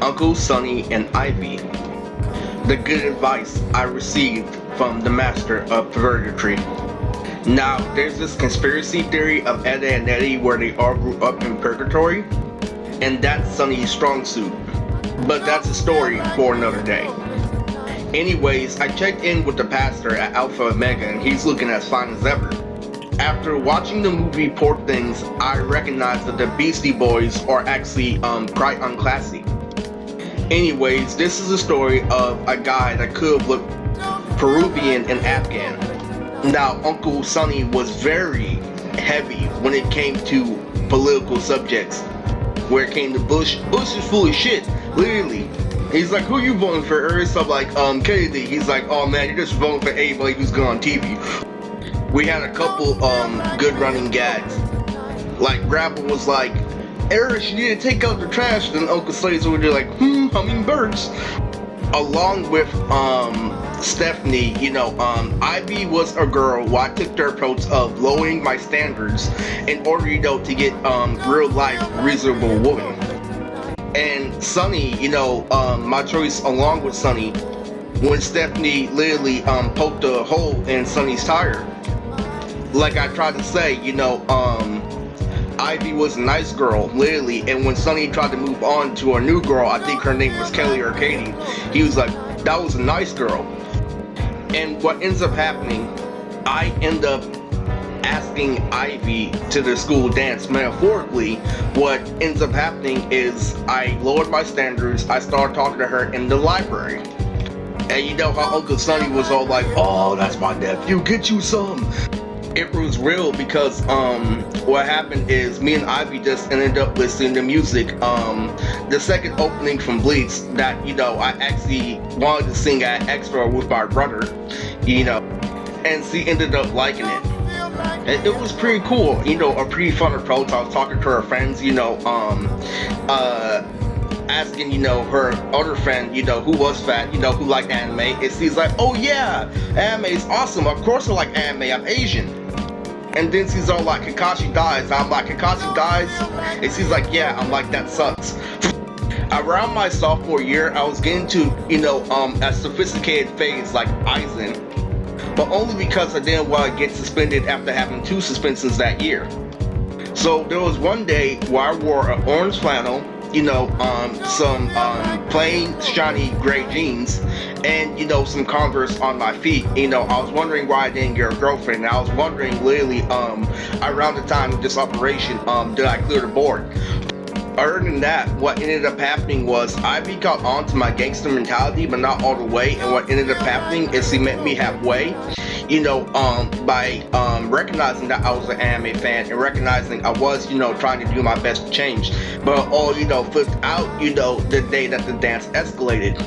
Uncle Sonny and Ivy. The good advice I received from the master of purgatory. Now, there's this conspiracy theory of Ed and Eddie where they all grew up in purgatory, and that's Sonny's strong suit. But that's a story for another day. Anyways, I checked in with the pastor at Alpha Omega and he's looking as fine as ever. After watching the movie Poor Things, I recognized that the Beastie Boys are actually quite unclassy. Anyways, this is a story of a guy that could have looked Peruvian and Afghan. Now, Uncle Sonny was very heavy when it came to political subjects. Where it came to Bush is full of shit, literally. He's like, who you voting for? Or stuff like, Kennedy. He's like, oh man, you're just voting for anybody who's good on TV. We had a couple, good running gags. Like, Grandpa was like, Eris, you need to take out the trash. Then Uncle Sonny's over there like, hummingbirds. Along with, Stephanie, Ivy was a girl who I took the approach of lowering my standards in order, to get, real life, reasonable woman. And Sonny, my choice along with Sonny, when Stephanie literally poked a hole in Sonny's tire. Like I tried to say, Ivy was a nice girl, literally, and when Sonny tried to move on to a new girl, I think her name was Kelly or Katie, he was like, that was a nice girl. And what ends up happening, I end up asking Ivy to the school dance. Metaphorically, what ends up happening is I lowered my standards, I started talking to her in the library. And you know how Uncle Sonny was all like, oh, that's my nephew, get you some. It was real because what happened is me and Ivy just ended up listening to music. The second opening from Bleach that, I actually wanted to sing at extra with my brother, and she ended up liking it. And it was pretty cool, a pretty fun approach. I was talking to her friends, asking, her other friend, who was fat, who liked anime, and she's like, oh yeah, anime is awesome, of course I like anime, I'm Asian. And then she's all like, Kakashi dies. I'm like, Kakashi dies? And she's like, yeah. I'm like, that sucks. Around my sophomore year, I was getting to, a sophisticated phase like Aizen. But only because I didn't want to get suspended after having 2 suspensions that year. So there was one day where I wore an orange flannel, some plain shiny gray jeans, and some Converse on my feet. I was wondering why I didn't get a girlfriend. And I was wondering literally around the time of this operation, did I clear the board? Other than that, what ended up happening was Ivy got onto my gangster mentality, but not all the way. And what ended up happening is she met me halfway. By recognizing that I was an anime fan and recognizing I was, trying to do my best to change. But all, flipped out, the day that the dance escalated.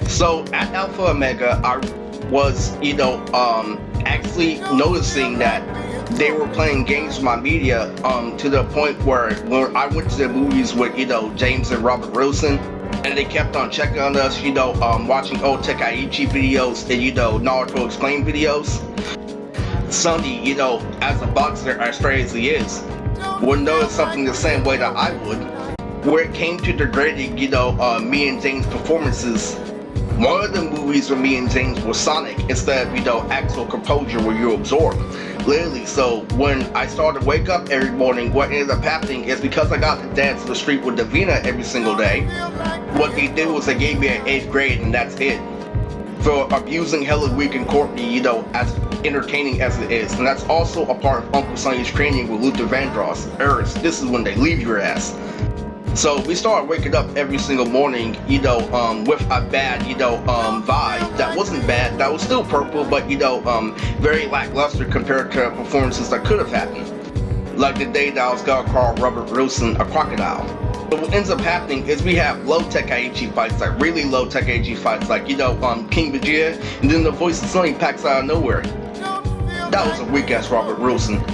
So at Alpha Omega, I was, actually noticing that they were playing games with my media, to the point where when I went to the movies with, James and Robert Wilson, and they kept on checking on us, watching old Tekaichi videos and, Naruto Explain videos. Sonny, as a boxer, as straight as he is, would notice something the same way that I would. Where it came to degrading, me and James' performances, one of the movies with me and James was Sonic instead of, actual composure where you absorb. Literally, so when I started to wake up every morning, what ended up happening is because I got to dance to the street with Davina every single day, what they did was they gave me an 8th grade and that's it. For abusing Hella Week and Courtney, as entertaining as it is. And that's also a part of Uncle Sonny's training with Luther Vandross. Eris, this is when they leave your ass. So we started waking up every single morning, with a bad, vibe. That wasn't bad, that was still purple, but, very lackluster compared to performances that could have happened. Like the day that I was gonna call Robert Wilson a crocodile. But what ends up happening is we have low Tekaichi fights, like really low Tekaichi fights, like, King Vegeta, and then the voice of Sonny packs out of nowhere. That was a weak ass Robert Wilson.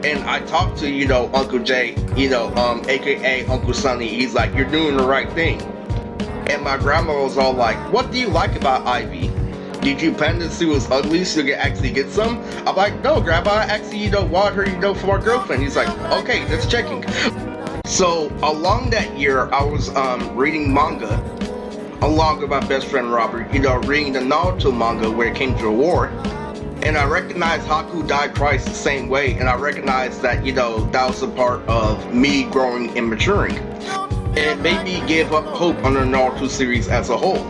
And I talked to, Uncle Jay, aka Uncle Sonny. He's like, you're doing the right thing. And my grandma was all like, what do you like about Ivy? Did you plan to see was ugly so you can actually get some? I'm like, no, Grandma, I actually, want her, for my girlfriend. He's like, okay, just checking. So along that year, I was reading manga along with my best friend Robert, reading the Naruto manga where it came to a war. And I recognized Haku died twice the same way, and I recognized that, that was a part of me growing and maturing. It made me give up hope on the Naruto series as a whole.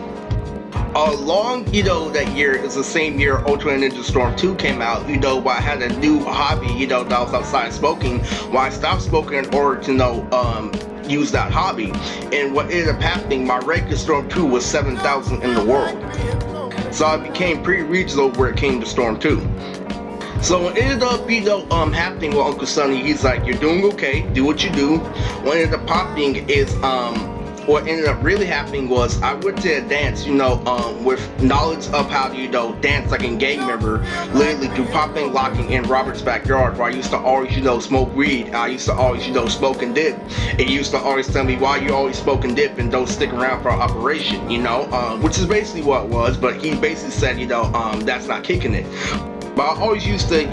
Along, that year is the same year Ultimate Ninja Storm 2 came out, where I had a new hobby, that I was outside smoking, where I stopped smoking in order to, use that hobby. And what ended up happening, my rank in Storm 2 was 7,000 in the world. So I became pretty regional where it came to Storm 2. So what ended up, happening with Uncle Sonny, he's like, you're doing okay, do what you do. What ended up popping is, what ended up really happening was I went to a dance, with knowledge of how to, dance like a gang member, literally through popping, locking in Robert's backyard, where I used to always, smoke weed. I used to always, smoke and dip. And he used to always tell me, why you always smoke and dip and don't stick around for an operation, which is basically what it was, but he basically said, that's not kicking it. But I always used to,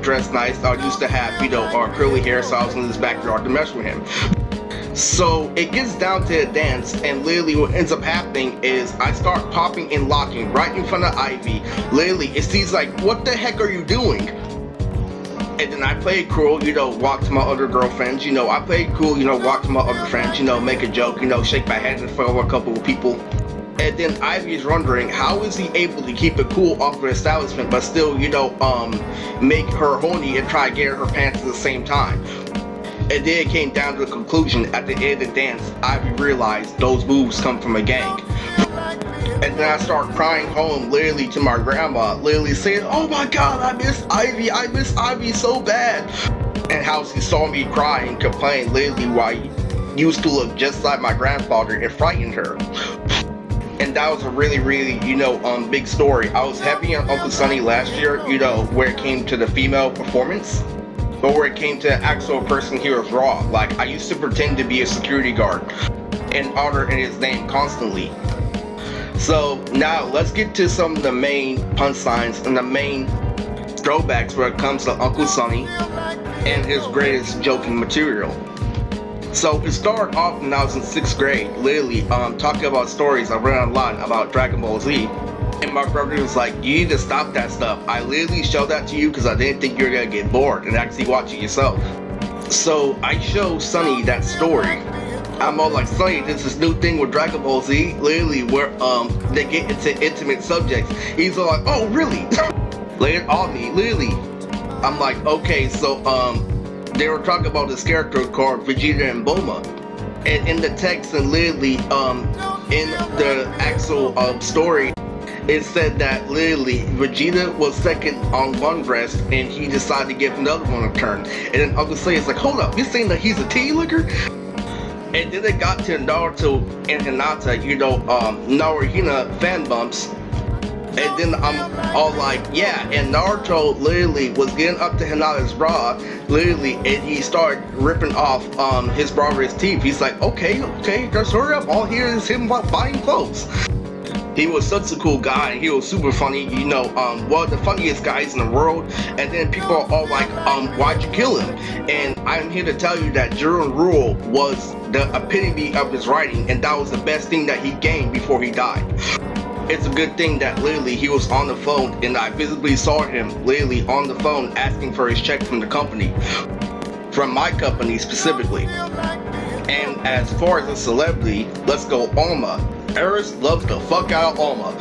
dress nice. I used to have, curly hair, so I was in his backyard to mess with him. So it gets down to a dance, and literally what ends up happening is I start popping and locking right in front of Ivy. Literally, it seems like, what the heck are you doing? And then I played cool, walk to my other girlfriends, I played cool, walk to my other friends, make a joke, shake my head in front of a couple of people. And then Ivy is wondering, how is he able to keep it cool off the establishment, but still, make her horny and try to get her pants at the same time. And then it came down to the conclusion, at the end of the dance, Ivy realized those moves come from a gang. And then I start crying home, literally to my grandma, literally saying, oh my god, I miss Ivy so bad. And how she saw me cry and complain, literally why I used to look just like my grandfather, and frightened her. And that was a really, really, big story. I was heavy on Uncle Sonny last year, where it came to the female performance. But where it came to the actual person, he was raw. Like, I used to pretend to be a security guard and honor in his name constantly. So now let's get to some of the main punchlines and the main throwbacks where it comes to Uncle Sonny and his greatest joking material. So it started off when I was in 6th grade, literally talking about stories I read online about Dragon Ball Z. And my brother was like, you need to stop that stuff. I literally showed that to you because I didn't think you were going to get bored and actually watch it yourself. So I showed Sonny that story. I'm all like, Sonny, there's this new thing with Dragon Ball Z, literally where they get into intimate subjects. He's all like, oh really? Lay it on me, literally. I'm like, okay, so they were talking about this character called Vegeta and Bulma. And in the text and literally in the actual story, it said that literally Vegeta was second on one breast and he decided to give another one a turn. And then Uncle Sonny is like, hold up, you're saying that he's a tea liquor? And then it got to Naruto and Hinata, Naruhina fan bumps. And then I'm all like, yeah, and Naruto literally was getting up to Hinata's bra, literally, and he started ripping off his bra with his teeth. He's like, okay, just hurry up, all here is him buying clothes. He was such a cool guy. He was super funny, one of the funniest guys in the world. And then people are all like, why'd you kill him? And I'm here to tell you that Jiren Rule was the epitome of his writing, and that was the best thing that he gained before he died. It's a good thing that literally he was on the phone, and I visibly saw him literally on the phone asking for his check from the company. From my company specifically. And as far as a celebrity, let's go Alma. Eris loves the fuck out of Alma.